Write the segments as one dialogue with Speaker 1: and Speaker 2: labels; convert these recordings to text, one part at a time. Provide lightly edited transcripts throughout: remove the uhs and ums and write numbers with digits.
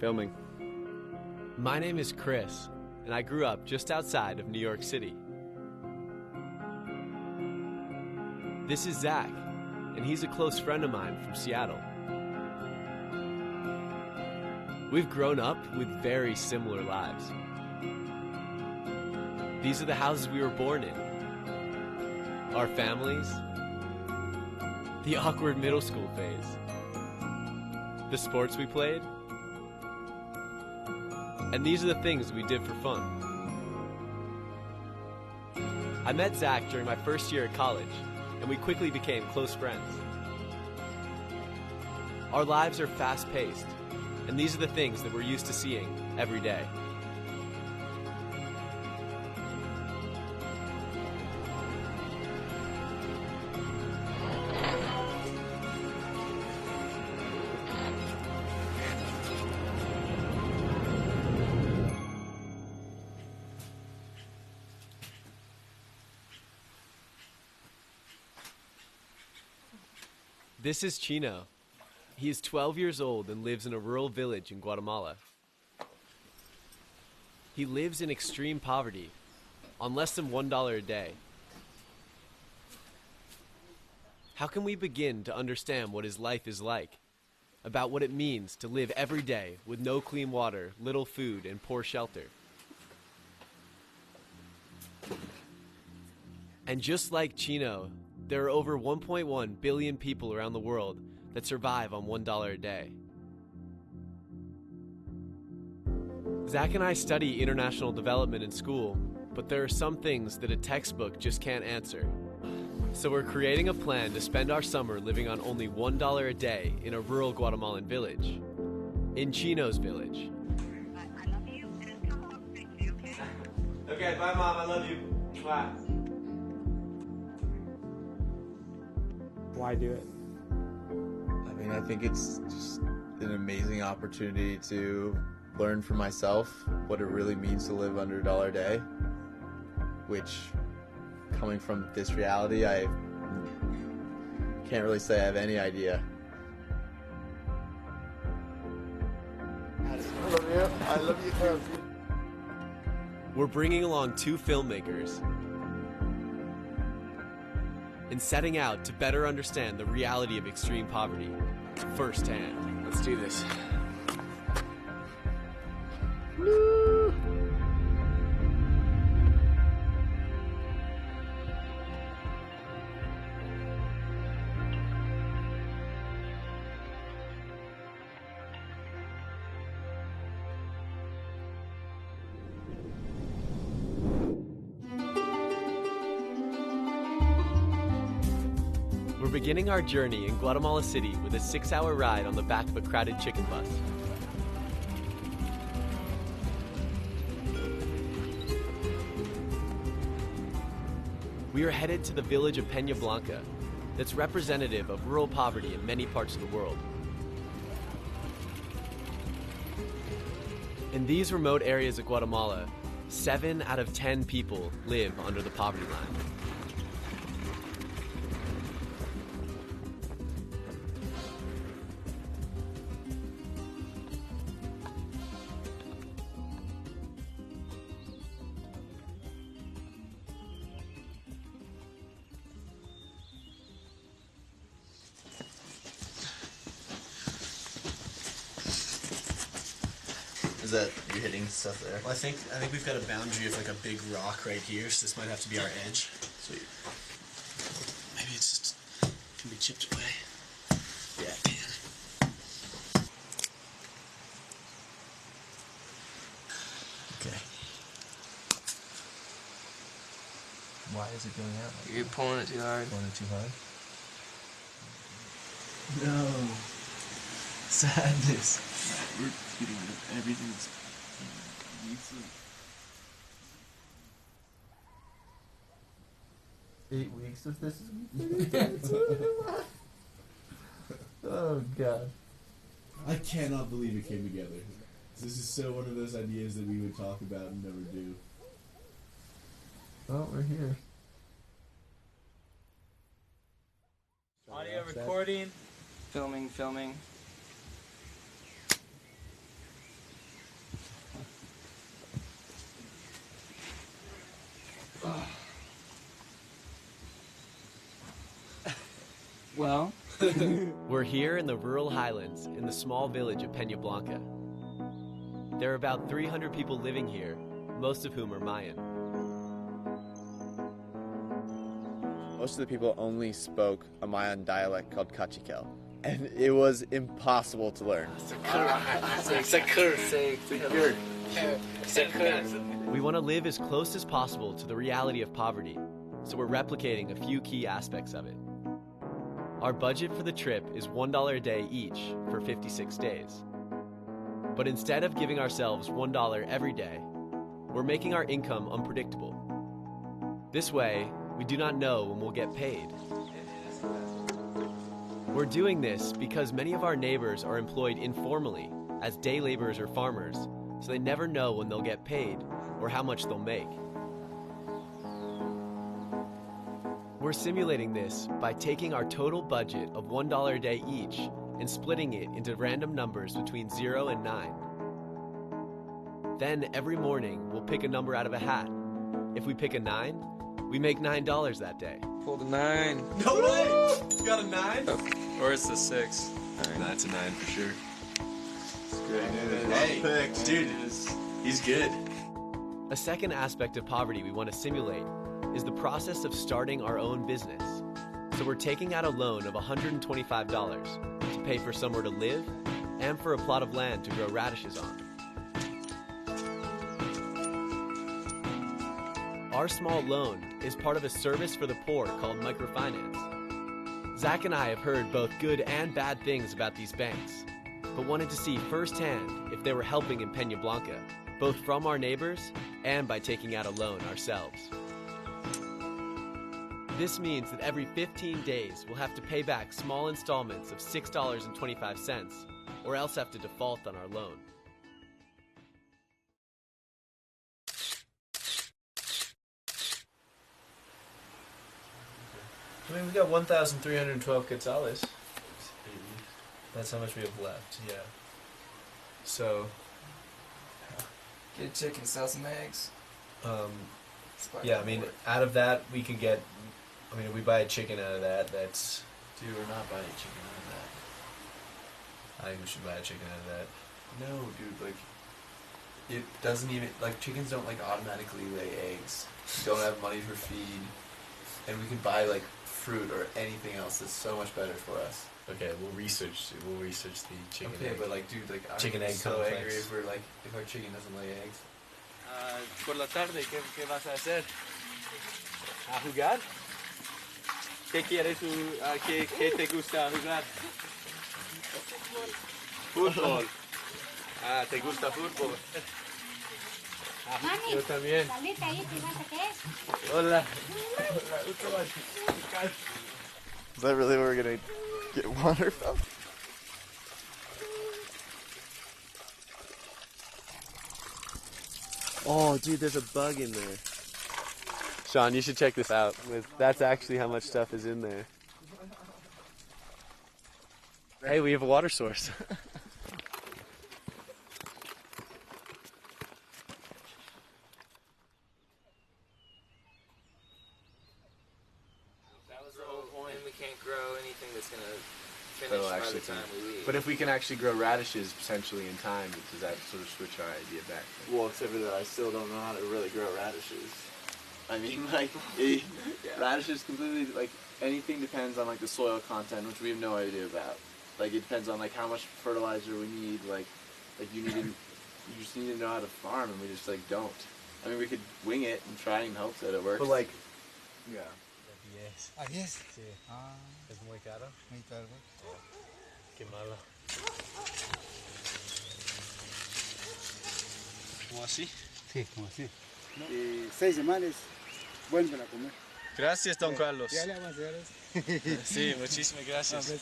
Speaker 1: Filming.
Speaker 2: My name is Chris, and I grew up just outside of New York City. This is Zach, and he's a close friend of mine from Seattle. We've grown up with very similar lives. These are the houses we were born in, our families, the awkward middle school phase, the sports we played, and these are the things we did for fun. I met Zach during my first year at college, and we quickly became close friends. Our lives are fast-paced, and these are the things that we're used to seeing every day. This is Chino. He is 12 years old and lives in a rural village in Guatemala. He lives in extreme poverty, on less than $1 a day. How can we begin to understand what his life is like? About what it means to live every day with no clean water, little food, and poor shelter? And just like Chino, there are over 1.1 billion people around the world that survive on $1 a day. Zach and I study international development in school, but there are some things that a textbook just can't answer. So we're creating a plan to spend our summer living on only $1 a day in a rural Guatemalan village, in Chino's village.
Speaker 3: I love you, and come home quickly, okay?
Speaker 2: Okay, bye Mom, I love you. Bye.
Speaker 1: Why do it?
Speaker 4: I mean, I think it's just an amazing opportunity to learn for myself what it really means to live under $1 a day, which, coming from this reality, I can't really say I have any idea. I love you. I love you too.
Speaker 2: We're bringing along 2 filmmakers and setting out to better understand the reality of extreme poverty firsthand.
Speaker 1: Let's do this.
Speaker 2: We're beginning our journey in Guatemala City with a 6-hour ride on the back of a crowded chicken bus. We are headed to the village of Peña Blanca that's representative of rural poverty in many parts of the world. In these remote areas of Guatemala, 7 out of 10 people live under the poverty line.
Speaker 4: Is that you're hitting stuff there?
Speaker 5: Well, I think we've got a boundary of like a big rock right here, so this might have to be our edge.
Speaker 4: Sweet.
Speaker 5: Maybe it's just can be chipped away.
Speaker 4: Yeah. Okay. Why is it going out?
Speaker 6: You're pulling it too hard.
Speaker 4: Pulling it too hard? No. Sadness.
Speaker 5: We're getting rid of everything that's useless.
Speaker 4: 8 weeks of this. Oh God.
Speaker 7: I cannot believe it came together. This is so one of those ideas that we would talk about and never do.
Speaker 4: Oh, we're here.
Speaker 6: Audio recording. Filming.
Speaker 1: Well,
Speaker 2: We're here in the rural highlands in the small village of Peña Blanca. There are about 300 people living here, most of whom are Mayan.
Speaker 4: Most of the people only spoke a Mayan dialect called Cachiquel, and it was impossible to learn.
Speaker 2: We want to live as close as possible to the reality of poverty, so we're replicating a few key aspects of it. Our budget for the trip is $1 a day each for 56 days. But instead of giving ourselves $1 every day, we're making our income unpredictable. This way, we do not know when we'll get paid. We're doing this because many of our neighbors are employed informally as day laborers or farmers, so they never know when they'll get paid or how much they'll make. We're simulating this by taking our total budget of $1 a day each and splitting it into random numbers between 0 and 9. Then every morning, we'll pick a number out of a hat. If we pick a 9, we make $9 that day.
Speaker 1: pulled a 9.
Speaker 5: No way! You got a 9?
Speaker 1: Or it's a 6.
Speaker 5: That's a 9 for sure.
Speaker 4: Hey,
Speaker 5: Dude, he's good.
Speaker 2: A second aspect of poverty we want to simulate is the process of starting our own business. So we're taking out a loan of $125 to pay for somewhere to live and for a plot of land to grow radishes on. Our small loan is part of a service for the poor called microfinance. Zach and I have heard both good and bad things about these banks, but wanted to see firsthand if they were helping in Peña Blanca, both from our neighbors and by taking out a loan ourselves. This means that every 15 days we'll have to pay back small installments of $6.25 or else have to default on our loan.
Speaker 6: I mean, we got 1,312 quetzales. That's how much we have left, yeah. So,
Speaker 1: Get a chicken, sell some eggs.
Speaker 6: yeah, I mean, out of that, we could get, I mean, if we buy a chicken out of that, that's,
Speaker 7: Dude, we're not buying chicken out of that.
Speaker 6: I think we should buy a chicken out of that.
Speaker 7: No, dude, like, it doesn't even, like, chickens don't, like, automatically lay eggs. We don't have money for feed. And we can buy, like, fruit or anything else that's so much better for us.
Speaker 6: Okay, we'll research the chicken
Speaker 7: Okay,
Speaker 6: egg.
Speaker 7: but, like, dude, like, I'm
Speaker 6: Chicken egg
Speaker 7: so
Speaker 6: complex.
Speaker 7: angry if we're, like, if our chicken doesn't lay eggs.
Speaker 2: Por la tarde, ¿qué vas a hacer? ¿A jugar? ¿Qué quieres? ¿Qué te gusta jugar? Fútbol. Ah, ¿te gusta fútbol?
Speaker 8: Mami,
Speaker 2: Yo también.
Speaker 8: salite ahí, ¿te vas a qué?
Speaker 2: Hola.
Speaker 4: Is that really where we're gonna get water from? Oh, dude, there's a bug in there.
Speaker 2: Sean, you should check this out. That's actually how much stuff is in there. Hey, we have a water source.
Speaker 1: That was the whole point. And we can't grow anything that's going to finish
Speaker 6: That'll
Speaker 1: by
Speaker 6: actually
Speaker 1: the time we leave.
Speaker 6: But if we can actually grow radishes potentially in time, does that sort of switch our idea back?
Speaker 4: Well, except for that I still don't know how to really grow radishes. I mean, like, radishes completely, like, anything depends on, like, the soil content, which we have no idea about. Like, it depends on, like, how much fertilizer we need, like you need to, you just need to know how to farm, and we just, like, don't. I mean, we could wing it and try and hope that it works.
Speaker 6: But like,
Speaker 4: yeah.
Speaker 9: ¿A 10?
Speaker 10: Sí.
Speaker 9: Ah,
Speaker 10: Es muy caro.
Speaker 9: muy caro.
Speaker 10: Qué malo. ¿Cómo así?
Speaker 9: Sí, como así. 6 semanas vuelven a comer.
Speaker 10: Gracias, don Carlos.
Speaker 9: Ya le vamos a hacer eso.
Speaker 10: Sí, muchísimas gracias.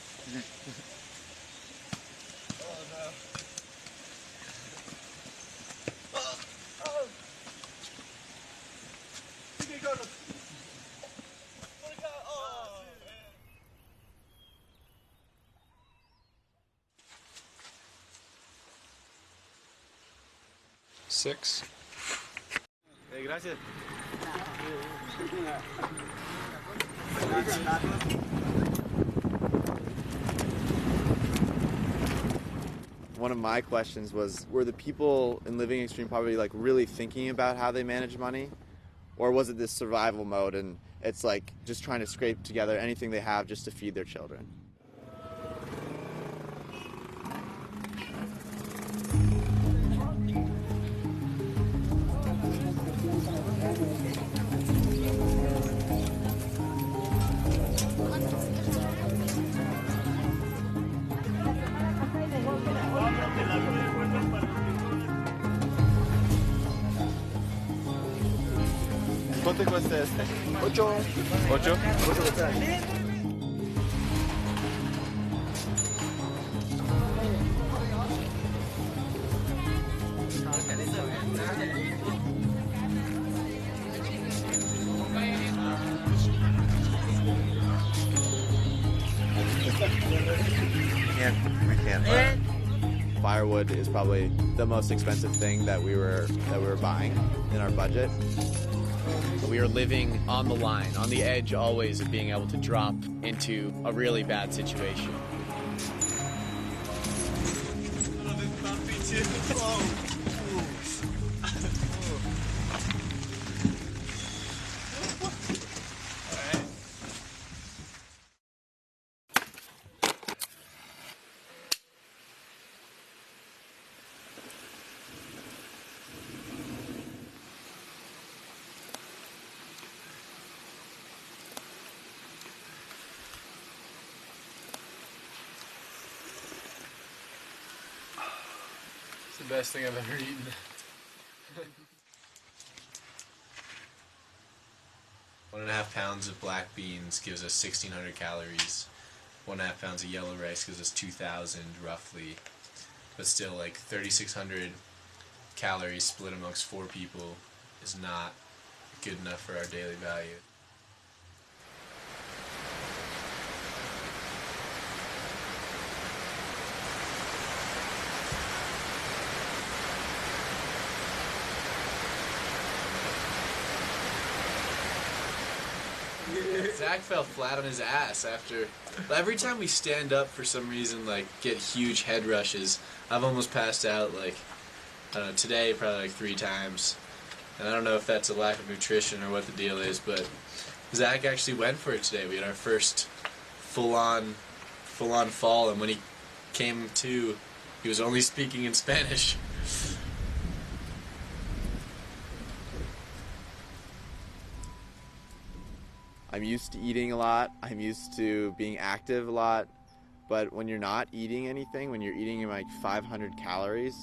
Speaker 2: Hey, gracias.
Speaker 4: One of my questions was, were the people in living extreme poverty like really thinking about how they manage money? Or was it this survival mode and it's like just trying to scrape together anything they have just to feed their children? ¿Cuánto cuesta este? 8. 8. 8 quetzales. We can't. Firewood is probably the most expensive thing that we were buying in our budget.
Speaker 2: We are living on the line, on the edge always of being able to drop into a really bad situation.
Speaker 6: It's the best thing I've ever eaten.
Speaker 5: 1.5 pounds of black beans gives us 1,600 calories. 1.5 pounds of yellow rice gives us 2,000 roughly. But still, like 3,600 calories split amongst 4 people is not good enough for our daily value.
Speaker 2: Zach fell flat on his ass after. Every time we stand up for some reason, like, get huge head rushes, I've almost passed out, like, I don't know, today probably like 3 times. And I don't know if that's a lack of nutrition or what the deal is, but Zach actually went for it today. We had our first full-on fall, and when he came to, he was only speaking in Spanish.
Speaker 4: I'm used to eating a lot. I'm used to being active a lot. But when you're not eating anything, when you're eating like 500 calories,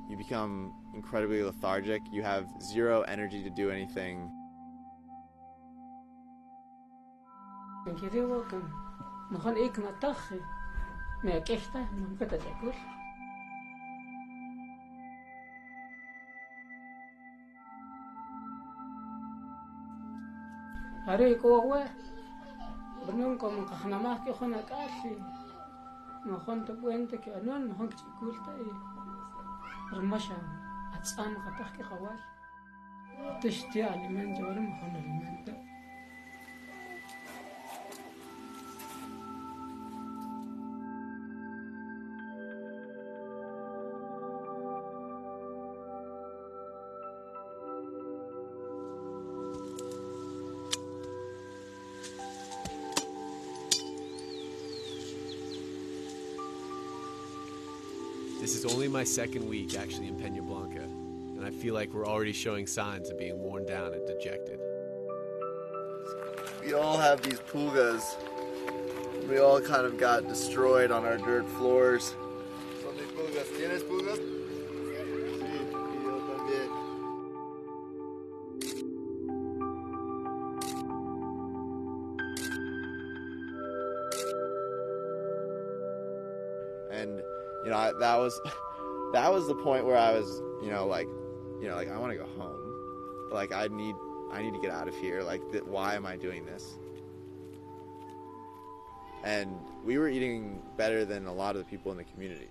Speaker 4: you become incredibly lethargic. You have zero energy to do anything.
Speaker 8: Hari ko wa benung ko makahnamah ke khona kasi mahon to puente ke anon mahon chikulta ramasha atsam khatah ke khawal tishti aliment jawar mahon aliment.
Speaker 2: This is only my second week actually in Peña Blanca, and I feel like we're already showing signs of being worn down and dejected.
Speaker 4: We all have these pulgas. We all kind of got destroyed on our dirt floors. Son de pulgas. ¿Tienes pulgas? Sí, y yo también. And you know, that was the point where I was, like I want to go home. Like I need to get out of here. Like, why am I doing this? And we were eating better than a lot of the people in the community.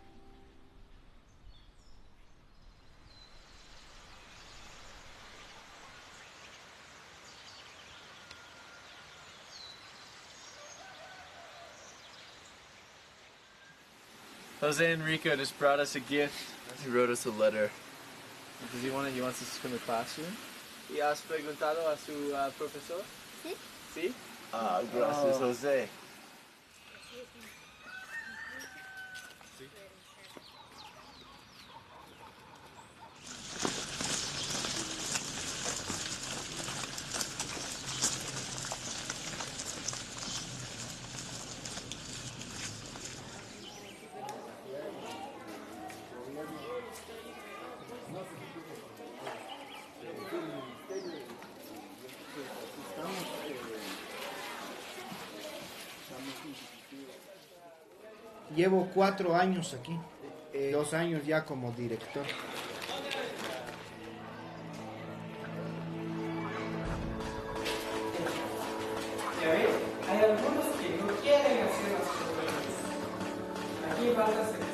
Speaker 6: Jose Enrico just brought us a gift.
Speaker 4: He wrote us a letter.
Speaker 6: Does he wants us from the classroom? ¿Y has preguntado a su profesor? Sí. ¿Sí?
Speaker 4: Ah, gracias, Jose.
Speaker 11: Llevo 4 años aquí, 2 años ya como director.
Speaker 8: Hay algunos que no quieren hacer las cosas. Aquí van a hacer.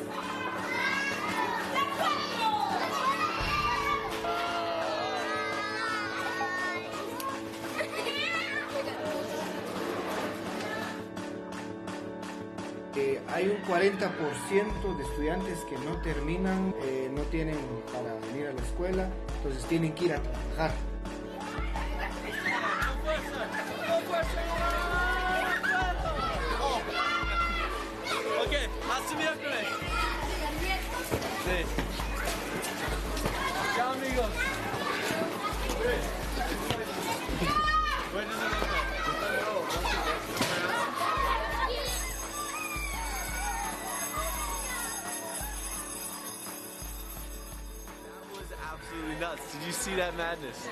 Speaker 11: Hay un 40% de estudiantes que no terminan, no tienen para venir a la escuela, entonces tienen que ir a trabajar.
Speaker 6: Ok, hasta miércoles. Sí. Chao, amigos. Buenas noches. Absolutely nuts. Did you see that madness?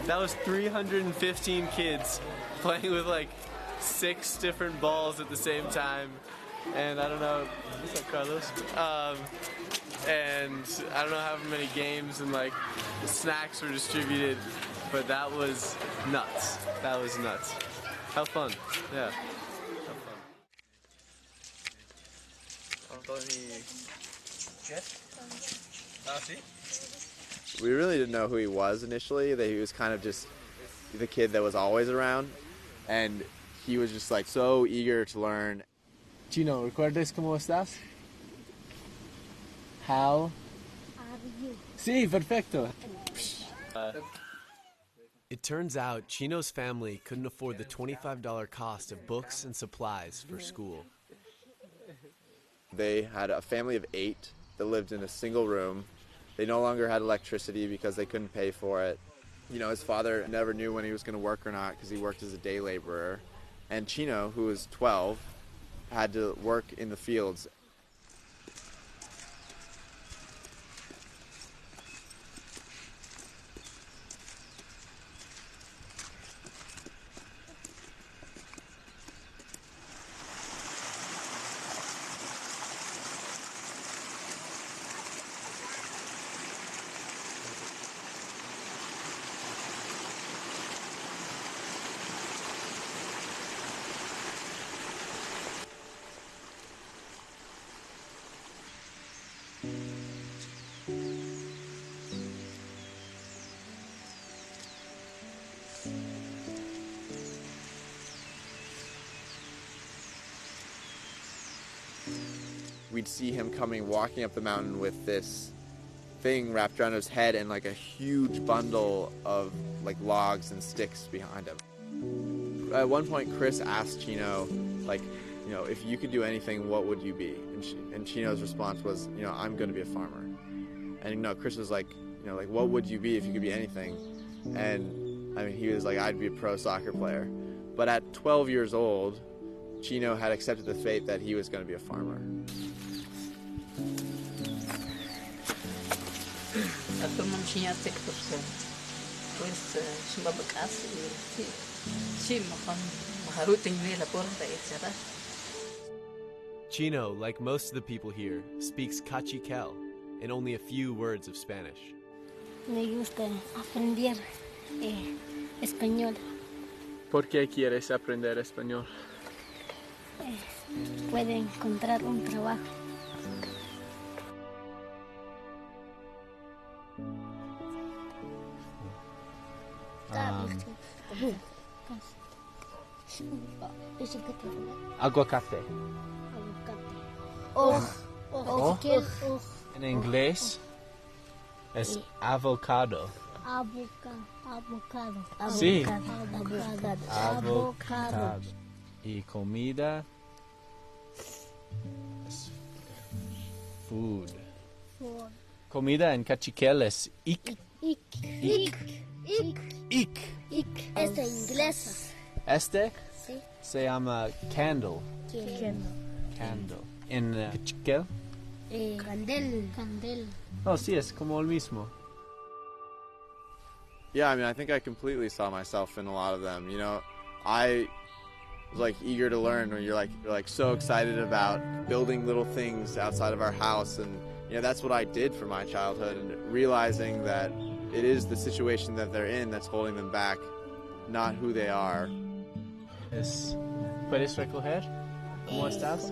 Speaker 6: That was 315 kids playing with like 6 different balls at the same time. And I don't know, what's up, Carlos? And I don't know how many games and like snacks were distributed, but that was nuts. That was nuts. How fun. Yeah. How fun.
Speaker 4: We really didn't know who he was initially, that he was kind of just the kid that was always around, and he was just like so eager to learn.
Speaker 2: Chino, ¿recuerdas cómo estás? How
Speaker 12: are you?
Speaker 2: Sí, perfecto. It turns out Chino's family couldn't afford the $25 cost of books and supplies for school.
Speaker 4: They had a family of 8 that lived in a single room. They no longer had electricity because they couldn't pay for it. You know, his father never knew when he was going to work or not because he worked as a day laborer. And Chino, who was 12, had to work in the fields. We'd see him coming, walking up the mountain with this thing wrapped around his head and like a huge bundle of like logs and sticks behind him. At one point, Chris asked Chino, like, you know, if you could do anything, what would you be? And Chino's response was, you know, I'm going to be a farmer. And you know, Chris was like, you know, like, what would you be if you could be anything? And I mean, he was like, I'd be a pro soccer player. But at 12 years old, Chino had accepted the fate that he was going to be a farmer.
Speaker 13: Ako mang siya TikTok sa pues sumabakas si maharuting nila por etc.
Speaker 2: Chino, like most of the people here, speaks cachiquel and only a few words of Spanish.
Speaker 12: Me gusta aprender español.
Speaker 6: ¿Por qué quieres aprender español?
Speaker 12: Puede encontrar un trabajo.
Speaker 2: Aguacate.
Speaker 12: Oh, O.
Speaker 2: En inglés es avocado.
Speaker 12: Avocado.
Speaker 2: Sí.
Speaker 12: Avocado.
Speaker 2: Avocado. Y comida es food. Comida en cachiquel es ik.
Speaker 12: Este inglés.
Speaker 2: Este
Speaker 12: Sí.
Speaker 2: se llama candle. Candle. En cachiquel.
Speaker 12: Candel.
Speaker 2: Oh, sí, es como el mismo.
Speaker 4: Yeah, I mean, I think I completely saw myself in a lot of them. You know, I was like eager to learn when you're like so excited about building little things outside of our house, and you know, that's what I did for my childhood, and realizing that it is the situation that they're in that's holding them back, not who they are.
Speaker 2: ¿Puedes recoger? ¿Cómo estás?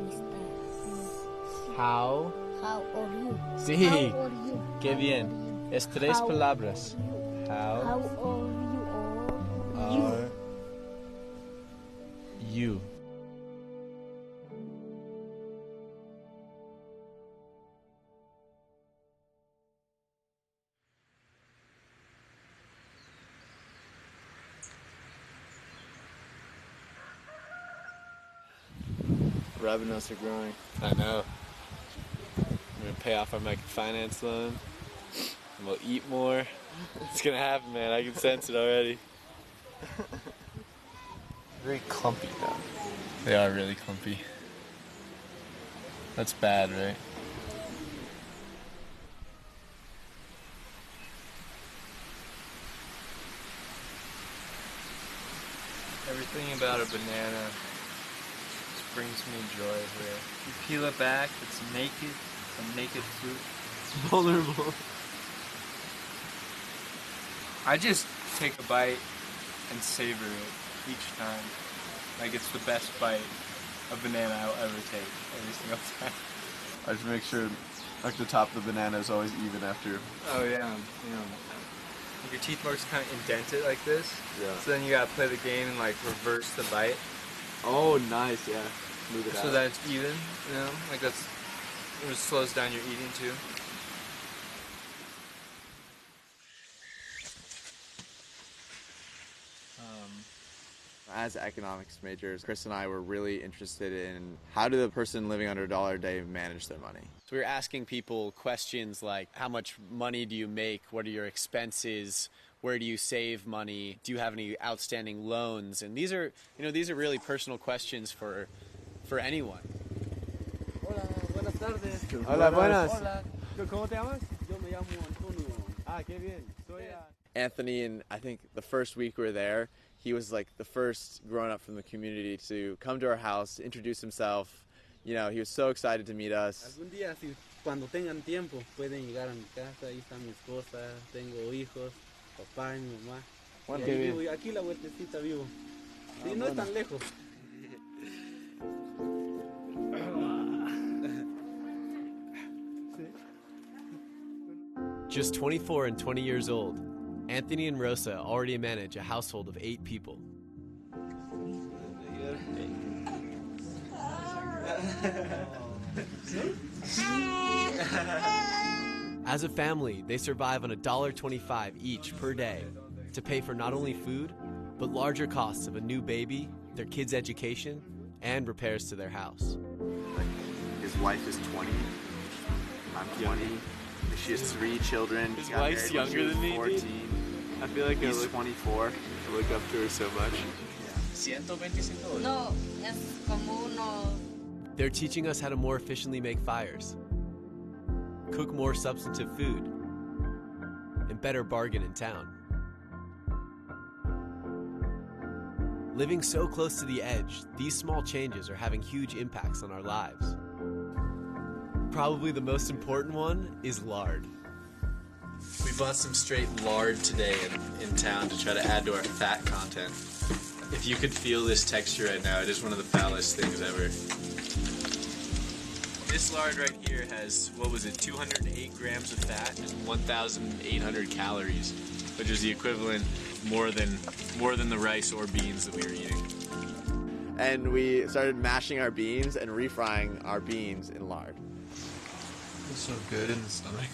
Speaker 2: How
Speaker 12: How are you?
Speaker 2: Sí.
Speaker 12: How are you?
Speaker 2: Qué bien. Es tres
Speaker 12: How
Speaker 2: palabras.
Speaker 12: How
Speaker 2: How
Speaker 12: are you?
Speaker 2: are you?
Speaker 4: Revenues are growing.
Speaker 2: I know. I'm gonna pay off our microfinance loan, and we'll eat more. It's gonna happen, man. I can sense it already.
Speaker 6: Very clumpy though.
Speaker 2: They are really clumpy. That's bad, right?
Speaker 1: Everything about a banana just brings me joy here. You peel it back, it's naked, a naked fruit.
Speaker 2: Vulnerable.
Speaker 1: I just take a bite and savor it each time. Like it's the best bite of banana I'll ever take every single time.
Speaker 6: I just make sure like the top of the banana is always even after.
Speaker 1: Oh yeah, you know, like your teeth marks kind of indented like this.
Speaker 6: Yeah.
Speaker 1: So then you gotta play the game and like reverse the bite.
Speaker 6: Oh, nice, yeah. Move it
Speaker 1: So
Speaker 6: out.
Speaker 1: that it's even, you know, like it just slows down your eating too.
Speaker 4: As economics majors, Chris and I were really interested in how do the person living under $1 a day manage their money.
Speaker 2: So we were asking people questions like, how much money do you make? What are your expenses? Where do you save money? Do you have any outstanding loans? And these are really personal questions for anyone.
Speaker 9: Hola, buenas tardes.
Speaker 2: Hola, buenas.
Speaker 9: Hola. ¿Cómo te llamas? Yo me llamo Antonio.
Speaker 2: Ah, qué bien.
Speaker 4: Anthony, and I think the first week we were there, he was like the first grown up from the community to come to our house, introduce himself. You know, he was so excited to meet us.
Speaker 14: Algún día, cuando tengan tiempo, pueden llegar a mi casa. Ahí está mi esposa, tengo hijos, papá y mi mamá.
Speaker 2: Bueno,
Speaker 14: y ahí vivo, aquí la vueltecita vivo. Sí, no es tan lejos.
Speaker 2: Just 24 and 20 years old, Anthony and Rosa already manage a household of 8 people. As a family, they survive on $1.25 each per day to pay for not only food, but larger costs of a new baby, their kids' education, and repairs to their house.
Speaker 4: His wife is 20. I'm 20. She has 3 children.
Speaker 2: His wife's younger than me,
Speaker 4: 14.
Speaker 2: dude. I feel like
Speaker 4: He's 24.
Speaker 2: I look up to her so much.
Speaker 5: $125.
Speaker 13: No, es como uno.
Speaker 2: They're teaching us how to more efficiently make fires, cook more substantive food, and better bargain in town. Living so close to the edge, these small changes are having huge impacts on our lives. Probably the most important one is lard.
Speaker 5: We bought some straight lard today in town to try to add to our fat content. If you could feel this texture right now, it is one of the foulest things ever. This lard right here has, 208 grams of fat and 1,800 calories, which is the equivalent more than the rice or beans that we were eating.
Speaker 4: And we started mashing our beans and refrying our beans in lard.
Speaker 7: Feels so good in the stomach.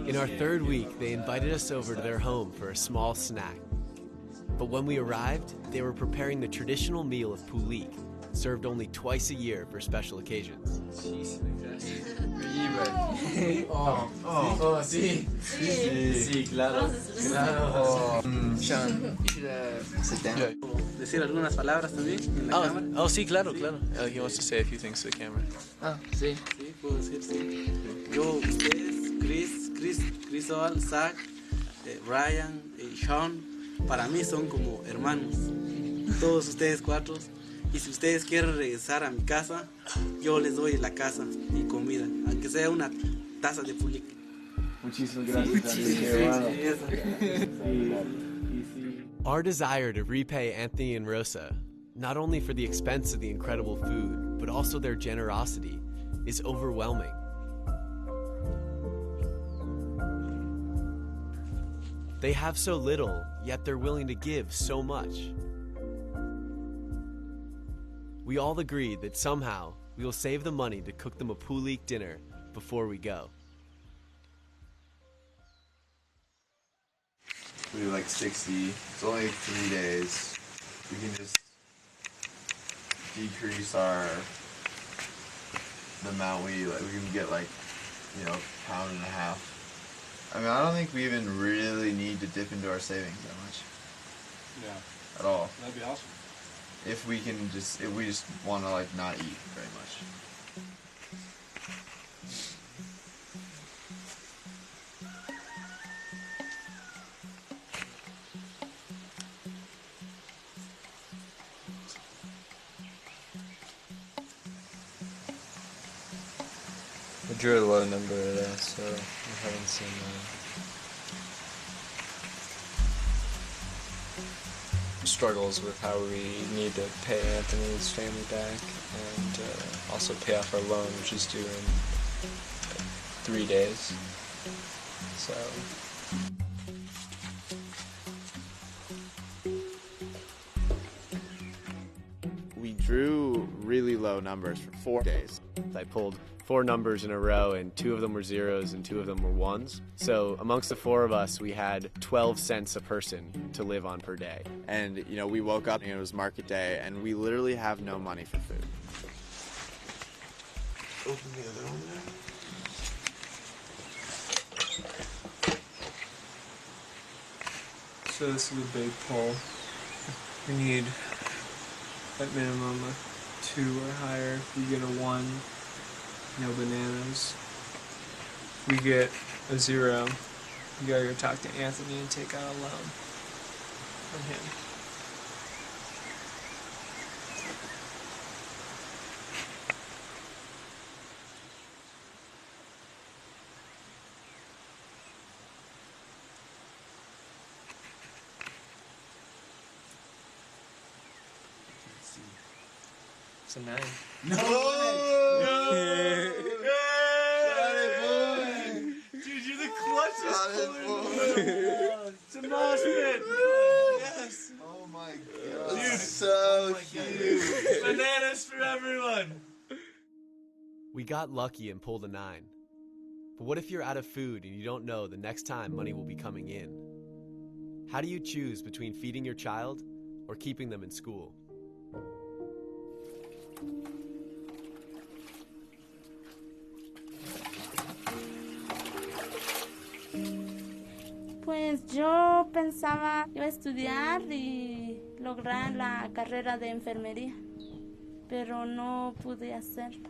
Speaker 2: In our third week, they invited us over to their home for a small snack. But when we arrived, they were preparing the traditional meal of pulik, served only twice a year for special occasions.
Speaker 14: Sí, claro.
Speaker 4: Sean, you should sit down.
Speaker 14: Decir algunas palabras también en la cámara.
Speaker 7: Oh, sí, claro, claro. He wants to say a few things to the camera.
Speaker 14: Sí. Sí, puedo decir, sí. Yo, ustedes, Cristóbal, Zach, Brian y Sean, para mí son como hermanos. Todos ustedes cuatro. Y si ustedes quieren regresar a mi casa, yo les doy la casa y comida, aunque sea una taza de pulik.
Speaker 6: Muchísimas gracias.
Speaker 2: Our desire to repay Anthony and Rosa, not only for the expense of the incredible food, but also their generosity, is overwhelming. They have so little, yet they're willing to give so much. We all agreed that somehow we will save the money to cook them a pulik dinner before we go.
Speaker 4: We do like 60. It's only 3 days. We can just decrease the amount we can get, like, you know, a pound and a half. I mean, I don't think we even really need to dip into our savings that much.
Speaker 10: Yeah.
Speaker 4: At all.
Speaker 10: That'd be awesome.
Speaker 4: If we just want to, like, not eat very much.
Speaker 15: We drew a low number there, so we're having some struggles with how we need to pay Anthony's family back and also pay off our loan, which is due in 3 days. So
Speaker 4: We drew really low numbers for 4 days.
Speaker 2: I pulled 4 numbers in a row, and 2 of them were zeros and 2 of them were ones. So amongst the 4 of us, we had 12 cents a person to live on per day.
Speaker 4: And, you know, we woke up and it was market day, and we literally have no money for food. Open the other one there.
Speaker 1: So this is a big pull. We need at minimum a 2 or higher. If we get a 1, no bananas. If we get a 0, you gotta go talk to Anthony and take out a loan from him. It's a 9.
Speaker 4: No!
Speaker 1: Dude, you're the clutchest puller. It's a mosh pit. Yes.
Speaker 4: Oh my god.
Speaker 1: Dude,
Speaker 4: so cute.
Speaker 1: Bananas for everyone.
Speaker 2: We got lucky and pulled a 9. But what if you're out of food and you don't know the next time money will be coming in? How do you choose between feeding your child or keeping them in school?
Speaker 16: Pues yo pensaba iba a estudiar y lograr la carrera de enfermería, pero no pude hacerlo.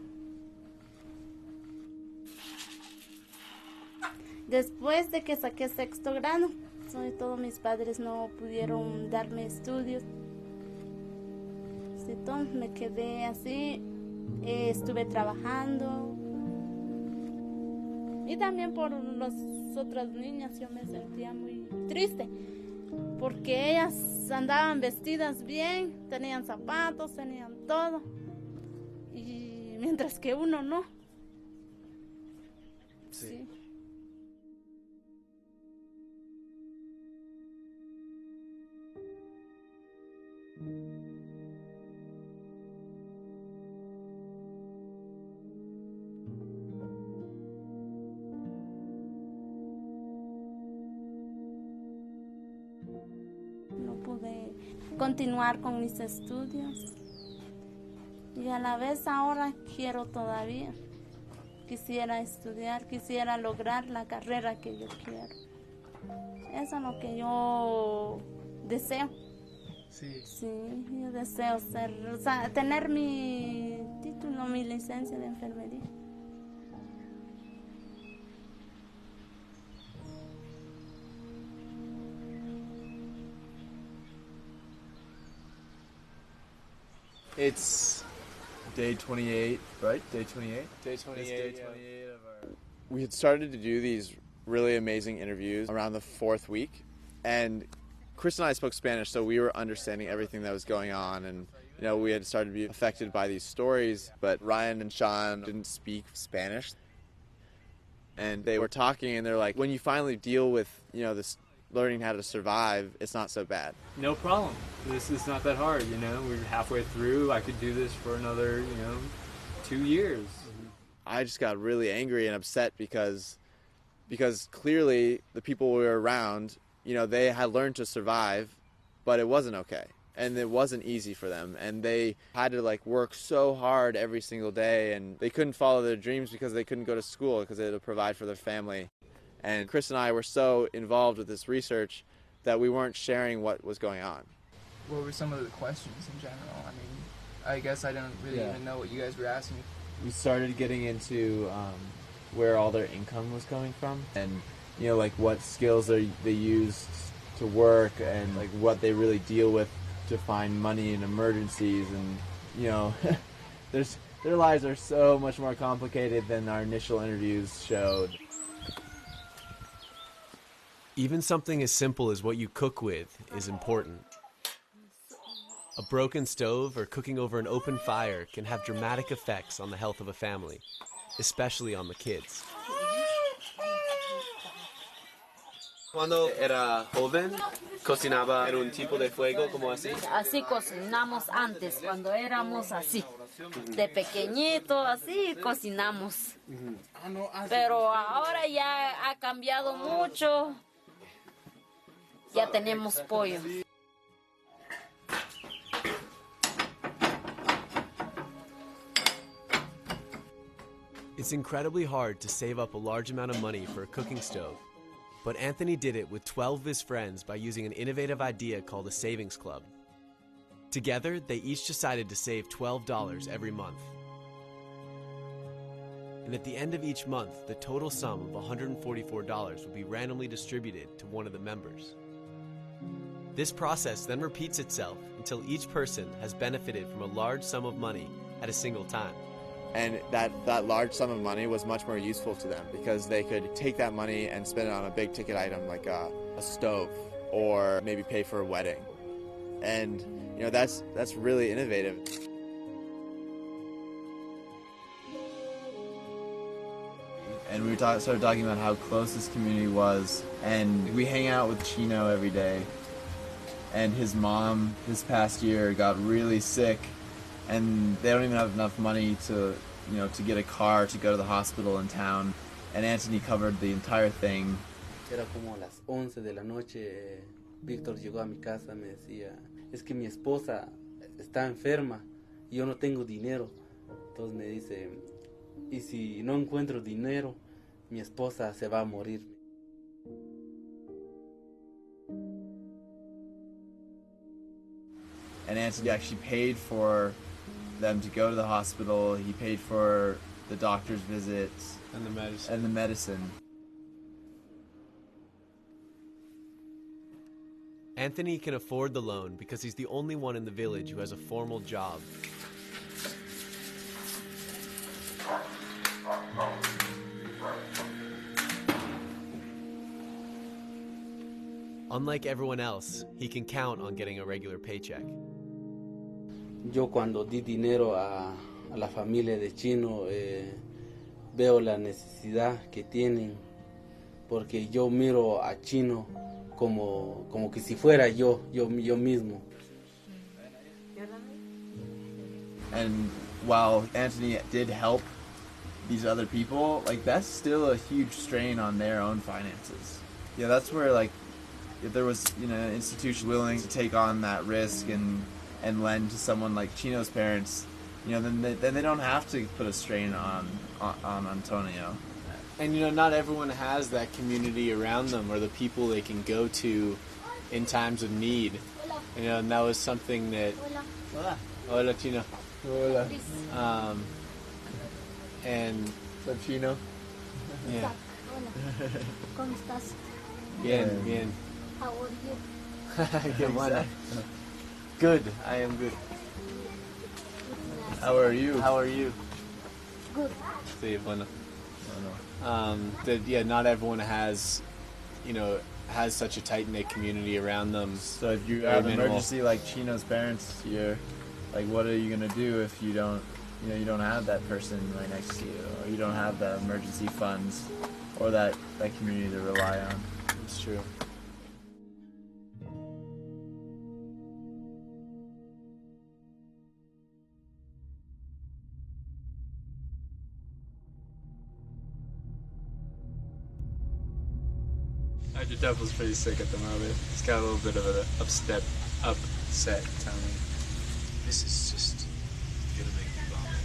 Speaker 16: Después de que saqué 6º grado, sobre todo mis padres no pudieron darme estudios. Entonces me quedé así, estuve trabajando. Y también por las otras niñas yo me sentía muy triste, porque ellas andaban vestidas bien, tenían zapatos, tenían todo, y mientras que uno no. Sí. de continuar con mis estudios. Y a la vez ahora quiero todavía. Quisiera estudiar, quisiera lograr la carrera que yo quiero. Eso es lo que yo deseo.
Speaker 1: Sí.
Speaker 16: Sí, yo deseo tener mi título, mi licencia de enfermería.
Speaker 4: It's day 28, right? Day 28?
Speaker 2: Day 28.
Speaker 4: It's day 28 of our... We had started to do these really amazing interviews around the 4th week, and Chris and I spoke Spanish, so we were understanding everything that was going on, and we had started to be affected by these stories, but Ryan and Sean didn't speak Spanish, and they were talking, and they're like, when you finally deal with, this learning how to survive, it's not so bad.
Speaker 1: No problem. This is not that hard, We're halfway through. I could do this for another, 2 years.
Speaker 4: I just got really angry and upset because clearly the people we were around, they had learned to survive, but it wasn't okay. And it wasn't easy for them. And they had to work so hard every single day, and they couldn't follow their dreams because they couldn't go to school because they had to provide for their family. And Chris and I were so involved with this research that we weren't sharing what was going on.
Speaker 17: What were some of the questions in general? I mean, I guess I don't really even know what you guys were asking.
Speaker 4: We started getting into where all their income was coming from, and what skills they used to work, and what they really deal with to find money in emergencies, and their lives are so much more complicated than our initial interviews showed.
Speaker 2: Even something as simple as what you cook with is important. A broken stove or cooking over an open fire can have dramatic effects on the health of a family, especially on the kids.
Speaker 6: Cuando era joven, cocinaba en un tipo de fuego como así.
Speaker 13: Así cocinamos antes, cuando éramos así. De pequeñito, así cocinamos. Pero ahora ya ha cambiado mucho. Ya tenemos pollo.
Speaker 2: It's incredibly hard to save up a large amount of money for a cooking stove, but Anthony did it with 12 of his friends by using an innovative idea called a savings club. Together, they each decided to save $12 every month. And at the end of each month, the total sum of $144 would be randomly distributed to one of the members. This process then repeats itself until each person has benefited from a large sum of money at a single time.
Speaker 4: And that large sum of money was much more useful to them because they could take that money and spend it on a big ticket item like a stove, or maybe pay for a wedding. And that's really innovative. And we started talking about how close this community was, and we hang out with Chino every day. And his mom this past year got really sick, and they don't even have enough money to get a car to go to the hospital in town. And Anthony covered the entire thing.
Speaker 14: Era como a las 11 de la noche, Víctor llegó a mi casa, me decía, es que mi esposa está enferma y yo no tengo dinero. Entonces me dice, y si no encuentro dinero, mi esposa se va a morir.
Speaker 4: And Anthony actually paid for them to go to the hospital. He paid for the doctor's visits
Speaker 2: and
Speaker 4: the medicine.
Speaker 2: Anthony can afford the loan because he's the only one in the village who has a formal job. Unlike everyone else, he can count on getting a regular paycheck.
Speaker 14: Yo cuando di dinero a la familia de Chino, veo la necesidad que tienen, porque yo miro a Chino como que si fuera yo mismo.
Speaker 4: And while Anthony did help these other people, that's still a huge strain on their own finances. Yeah, that's where if there was, you know, an institution willing to take on that risk and lend to someone like Chino's parents, you know, then they don't have to put a strain on Antonio.
Speaker 2: And you know, not everyone has that community around them or the people they can go to in times of need. You know, and that was something that. Hola, Chino.
Speaker 4: Hola.
Speaker 2: And.
Speaker 4: What's up, Chino?
Speaker 2: Yeah.
Speaker 12: Hola. ¿Cómo estás?
Speaker 2: Bien, bien.
Speaker 12: How are you?
Speaker 2: Qué buena. Good. I am good.
Speaker 4: How are you?
Speaker 2: How are you?
Speaker 12: Good.
Speaker 2: Sí, bueno. That yeah, not everyone has, you know, has such a tight knit community around them.
Speaker 4: So if you have an emergency like Chino's parents here, like what are you gonna do if you don't, you know, you don't have that person right next to you, or you don't have the emergency funds, or that community to rely on?
Speaker 2: It's true.
Speaker 15: Your devil's pretty sick at the moment. He's got a little bit of an upset tummy.
Speaker 5: This is just gonna make me vomit.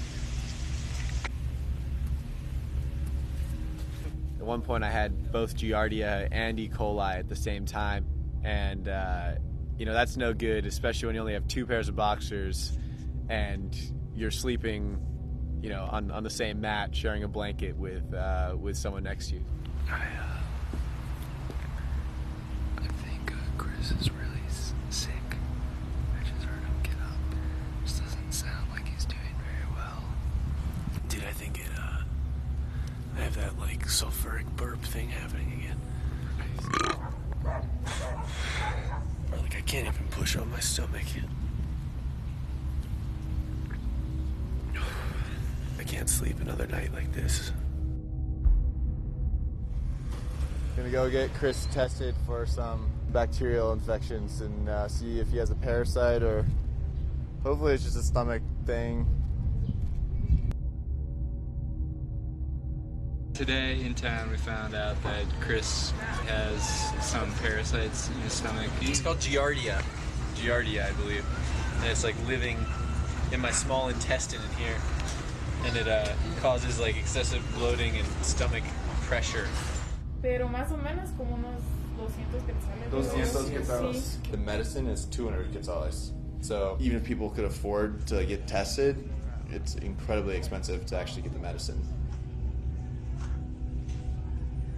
Speaker 2: At one point I had both Giardia and E. coli at the same time, and you know, that's no good, especially when you only have 2 pairs of boxers and you're sleeping, you know, on the same mat, sharing a blanket with someone next to you.
Speaker 18: Chris is really sick. I just heard him get up. Just doesn't sound like he's doing very well.
Speaker 1: Dude, I think I have that like sulfuric burp thing happening again. Like I can't even push on my stomach. I can't sleep another night like this.
Speaker 4: Gonna go get Chris tested for some bacterial infections and see if he has a parasite, or hopefully it's just a stomach thing.
Speaker 15: Today in town we found out that Chris has some parasites in his stomach.
Speaker 5: It's called Giardia. Giardia, I believe. And it's like living in my small intestine in here. And it causes like excessive bloating and stomach pressure.
Speaker 19: Pero más o menos como unos 200 quetzales.
Speaker 4: The medicine is 200 quetzales. So even if people could afford to get tested, it's incredibly expensive to actually get the medicine.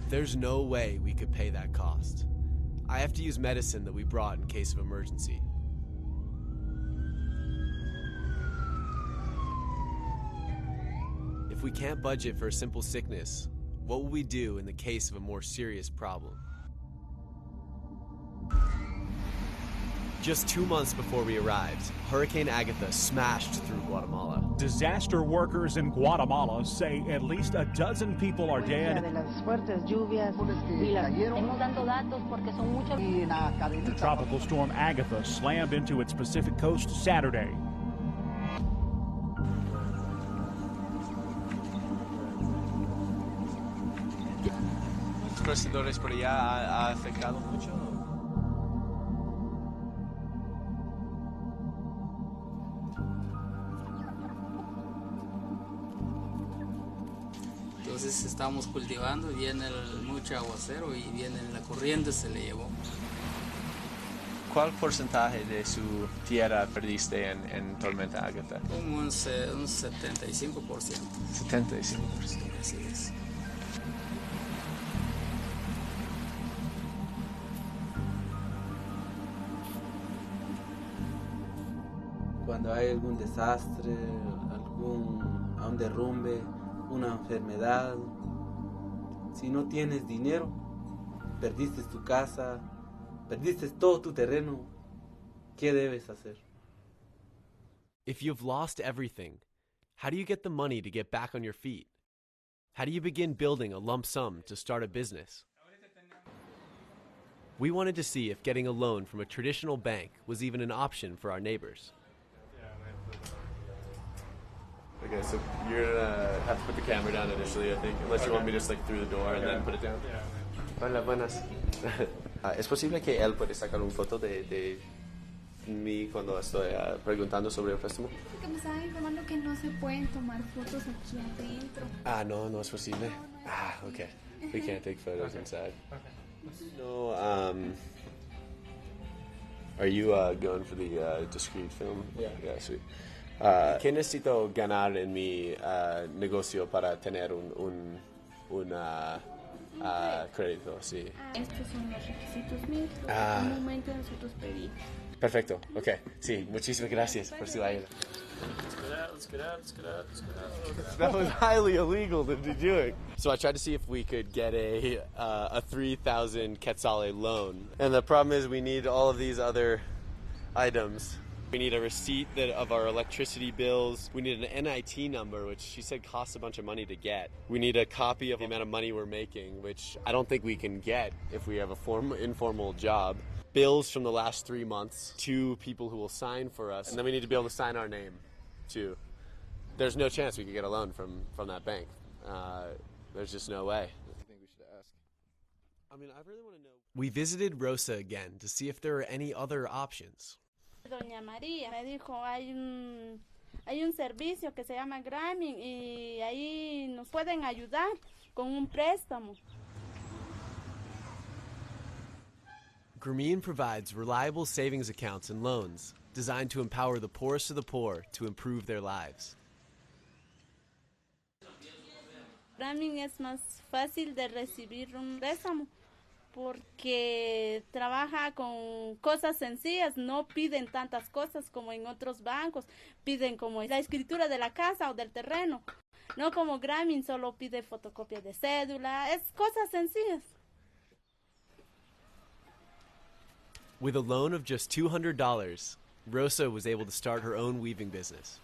Speaker 2: There's no way we could pay that cost. I have to use medicine that we brought in case of emergency. If we can't budget for a simple sickness, what will we do in the case of a more serious problem? Just 2 months before we arrived, Hurricane Agatha smashed through Guatemala.
Speaker 20: Disaster workers in Guatemala say at least a dozen people are dead. The tropical storm Agatha slammed into its Pacific coast Saturday.
Speaker 2: Los por allá ha afectado mucho.
Speaker 14: Entonces estamos cultivando, viene mucho aguacero y viene la corriente, se le llevó.
Speaker 2: ¿Cuál porcentaje de su tierra perdiste en tormenta Agatha?
Speaker 14: Como un 75%.
Speaker 2: 75%.
Speaker 14: Así es.
Speaker 21: Cuando hay algún desastre, un derrumbe, una enfermedad, si no tienes dinero, perdiste tu casa, perdiste todo tu terreno, ¿qué debes hacer?
Speaker 2: If you've lost everything, how do you get the money to get back on your feet? How do you begin building a lump sum to start a business? We wanted to see if getting a loan from a traditional bank was even an option for our neighbors. Okay, so you're gonna have to put the camera down initially, I think, unless you want me just like through the door and then put it down. Hola, buenas. ¿Es posible que él puede sacar una foto de mí cuando estoy preguntando sobre el préstamo?
Speaker 3: Porque me estaban informando que no se pueden tomar fotos aquí adentro.
Speaker 2: No es posible. Okay. We can't take photos inside. No, are you going for the discrete film? Yeah, sweet. ¿Qué necesito ganar en mi negocio para tener un crédito? Sí.
Speaker 3: Estos son los requisitos míos. En un momento nosotros pedimos.
Speaker 2: Perfecto, ok. Sí, muchísimas gracias por su ayuda.
Speaker 10: Let's get out.
Speaker 2: That was highly illegal to be doing. So I tried to see if we could get a 3,000 quetzale loan. And the problem is we need all of these other items. We need a receipt of our electricity bills. We need an NIT number, which she said costs a bunch of money to get. We need a copy of the amount of money we're making, which I don't think we can get if we have a informal job. Bills from the last 3 months, 2 people who will sign for us, and then we need to be able to sign our name, too. There's no chance we could get a loan from that bank. There's just no way.
Speaker 4: I think we should ask.
Speaker 2: I mean, I really want to know. We visited Rosa again to see if there are any other options.
Speaker 16: Doña María me dijo, hay un servicio que se llama Grameen y ahí nos pueden ayudar con un préstamo.
Speaker 2: Grameen provides reliable savings accounts and loans designed to empower the poorest of the poor to improve their lives.
Speaker 16: Grameen es más fácil de recibir un préstamo porque trabaja con cosas sencillas, no piden tantas cosas como en otros bancos, piden como la escritura de la casa o del terreno, no como Grameen solo pide fotocopia de cédula, es cosas sencillas.
Speaker 2: With a loan of just $200, Rosa was able to start her own weaving business.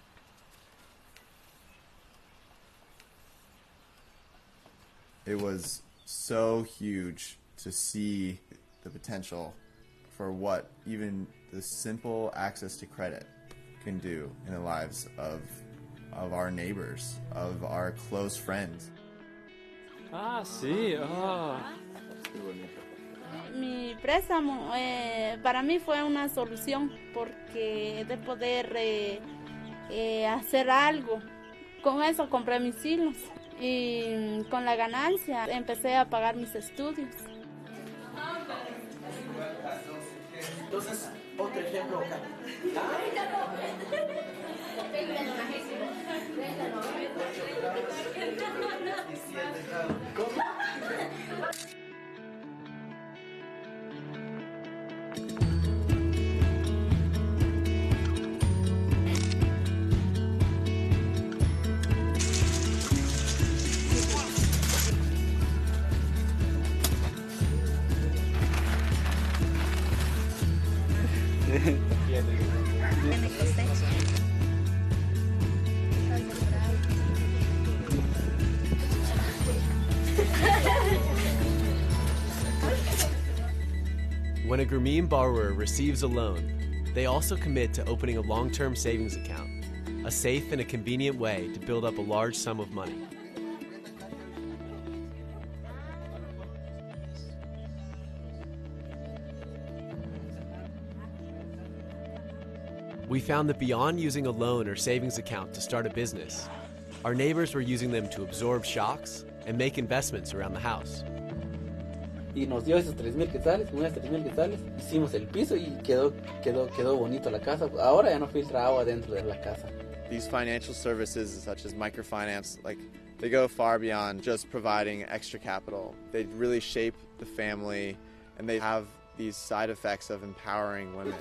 Speaker 4: It was so huge to see the potential for what even the simple access to credit can do in the lives of our neighbors, of our close friends.
Speaker 10: Sí.
Speaker 16: Mi préstamo para mí fue una solución porque de poder hacer algo. Con eso compré mis hilos y con la ganancia empecé a pagar mis estudios.
Speaker 22: Entonces, otro ejemplo acá.
Speaker 2: When a Grameen borrower receives a loan, they also commit to opening a long-term savings account, a safe and a convenient way to build up a large sum of money. We found that beyond using a loan or savings account to start a business, our neighbors were using them to absorb shocks and make investments around the house.
Speaker 21: Y nos dio esos 3,000 quetzales, con esos 3,000 quetzales hicimos el piso y quedó bonito la casa. Ahora ya no filtra agua dentro de la casa.
Speaker 4: These financial services such as microfinance, they go far beyond just providing extra capital. They really shape the family and they have these side effects of empowering women.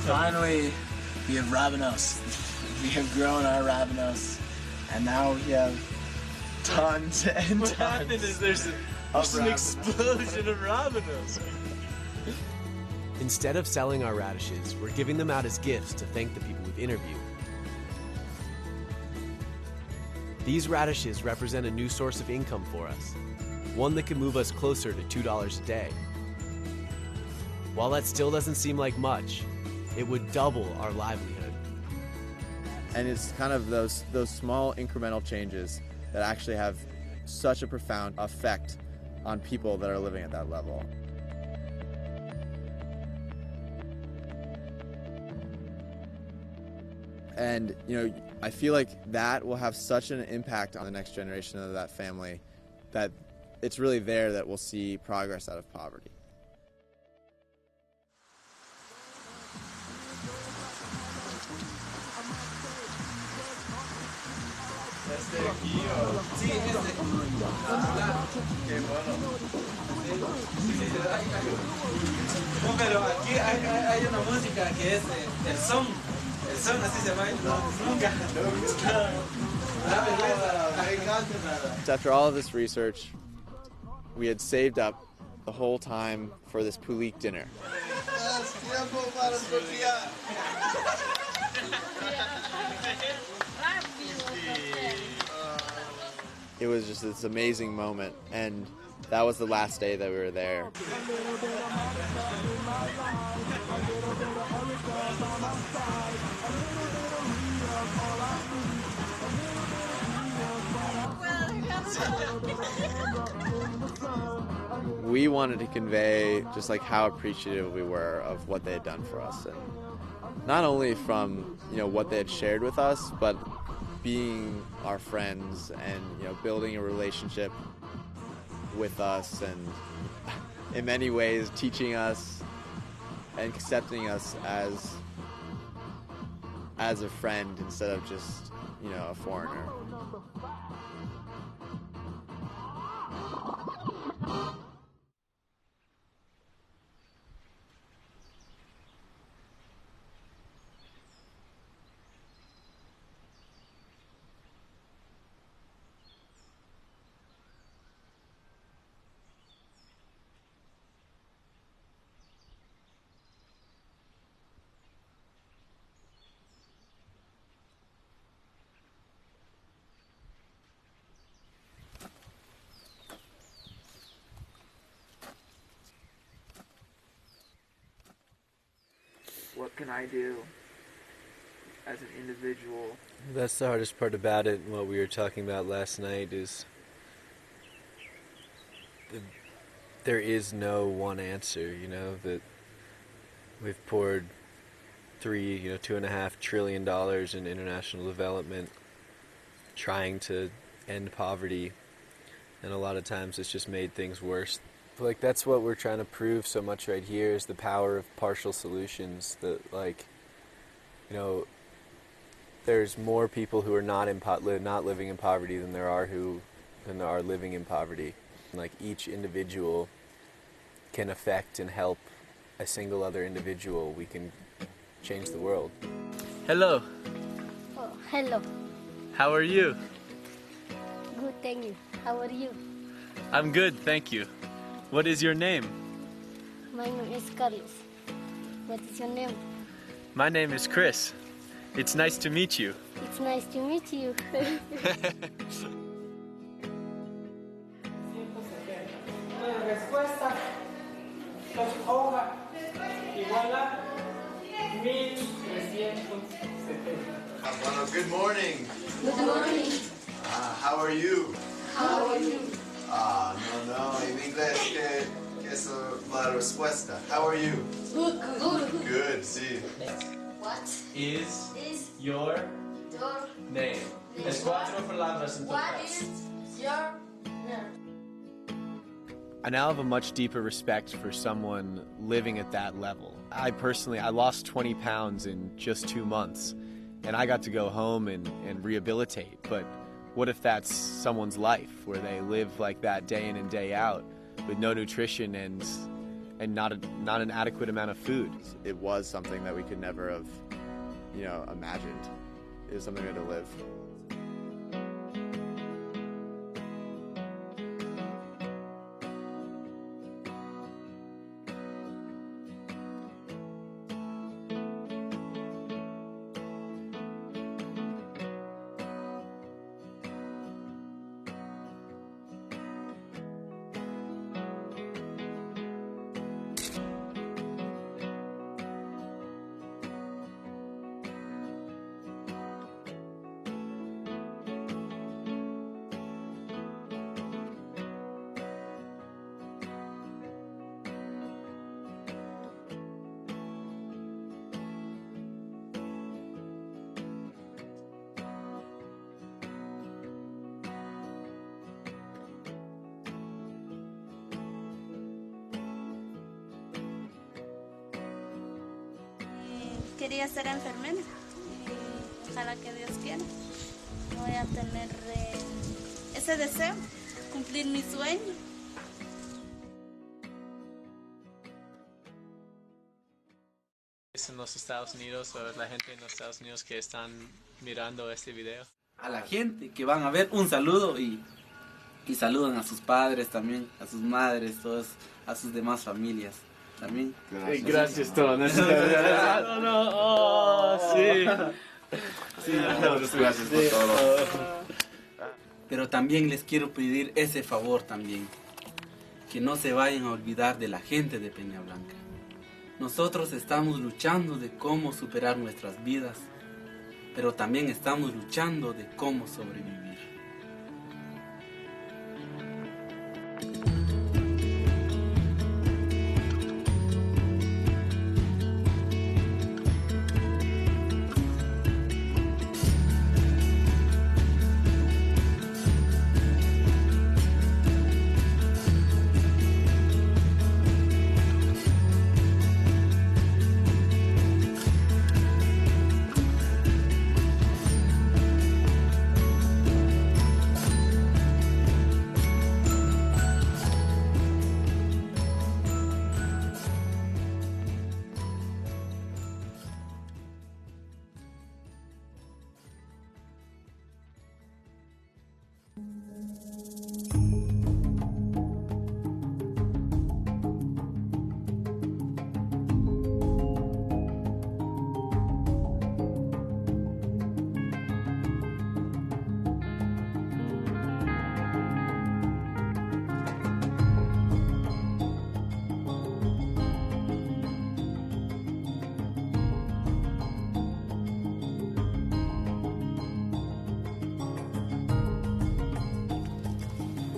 Speaker 22: Finally, we have rabanos. We have grown our rabanos, and now we have tons and
Speaker 10: What happened is there's an explosion of rabanos.
Speaker 2: Instead of selling our radishes, we're giving them out as gifts to thank the people we've interviewed. These radishes represent a new source of income for us, one that could move us closer to $2 a day. While that still doesn't seem like much, it would double our livelihood.
Speaker 4: And it's kind of those small incremental changes that actually have such a profound effect on people that are living at that level. And, you know, I feel like that will have such an impact on the next generation of that family that it's really there that we'll see progress out of poverty.
Speaker 14: Sí, qué bueno. No, pero aquí hay una música que es el son. El son así se llama. Nunca.
Speaker 4: After all of this research, we had saved up the whole time for this pulik dinner. It was just this amazing moment, and that was the last day that we were there. We wanted to convey just like how appreciative we were of what they had done for us, and not only from, you know, what they had shared with us, but being our friends and, you know, building a relationship with us, and in many ways teaching us and accepting us as a friend instead of just, you know, a foreigner.
Speaker 17: What can I do as an individual?
Speaker 2: That's the hardest part about it, and what we were talking about last night is there is no one answer, you know, that we've poured $2.5 trillion in international development trying to end poverty, and a lot of times it's just made things worse. Like, that's what we're trying to prove so much right here, is the power of partial solutions. That, like, you know, there's more people who are not living in poverty than there are living in poverty. Like, each individual can affect and help a single other individual. We can change the world.
Speaker 6: Hello.
Speaker 12: Oh, hello.
Speaker 6: How are you?
Speaker 12: Good, thank you. How are you?
Speaker 6: I'm good, thank you. What is your name?
Speaker 12: My name is Carlos. What is your name?
Speaker 6: My name is Chris. It's nice to meet you.
Speaker 12: It's nice to meet you.
Speaker 8: Respuesta nos ahoga igual a 1370.
Speaker 4: Bueno, good morning.
Speaker 12: Good morning.
Speaker 4: How are you?
Speaker 12: How are you?
Speaker 4: No, en inglés, ¿qué es la respuesta? How are you?
Speaker 12: Good.
Speaker 4: Good, sí.
Speaker 12: What
Speaker 6: is your
Speaker 12: your
Speaker 6: name? Es 4 palabras en tu
Speaker 12: What
Speaker 6: frase.
Speaker 12: is your name?
Speaker 2: I now have a much deeper respect for someone living at that level. I lost 20 pounds in just 2 months, and I got to go home and rehabilitate. But what if that's someone's life, where they live like that day in and day out with no nutrition and not an adequate amount of food?
Speaker 4: It was something that we could never have, you know, imagined. It was something we had to live.
Speaker 16: quería ser enfermera y ojalá que Dios quiera voy a tener ese deseo, cumplir mi sueño.
Speaker 2: En los Estados Unidos o la gente en los Estados Unidos que están mirando este video.
Speaker 21: A la gente que van a ver, un saludo y saludan a sus padres también, a sus madres, todos, a sus demás familias también.
Speaker 6: Gracias, Ton. Sí.
Speaker 21: Gracias por todo. Pero también les quiero pedir ese favor también, que no se vayan a olvidar de la gente de Peña Blanca. Nosotros estamos luchando de cómo superar nuestras vidas, pero también estamos luchando de cómo sobrevivir.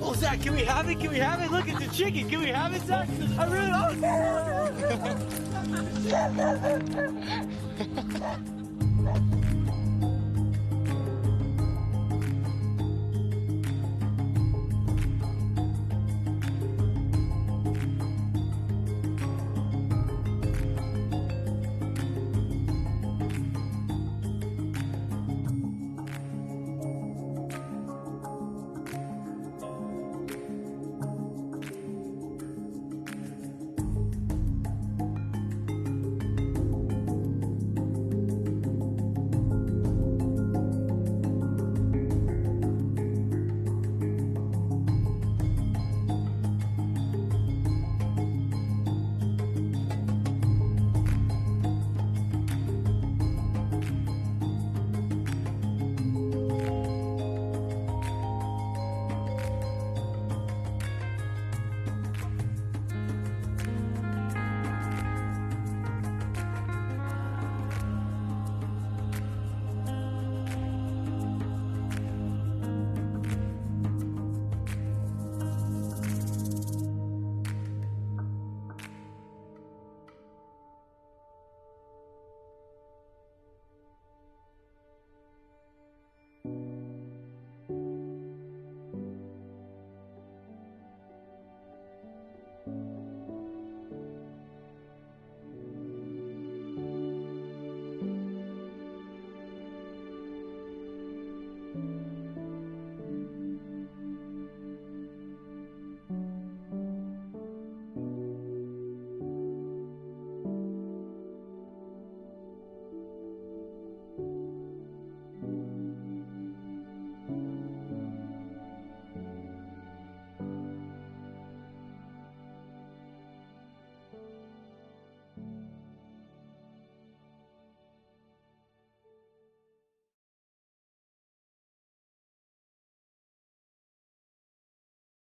Speaker 10: Oh, Zach, can we have it? Can we have it? Look, it's a chicken. Can we have it, Zach? I really don't.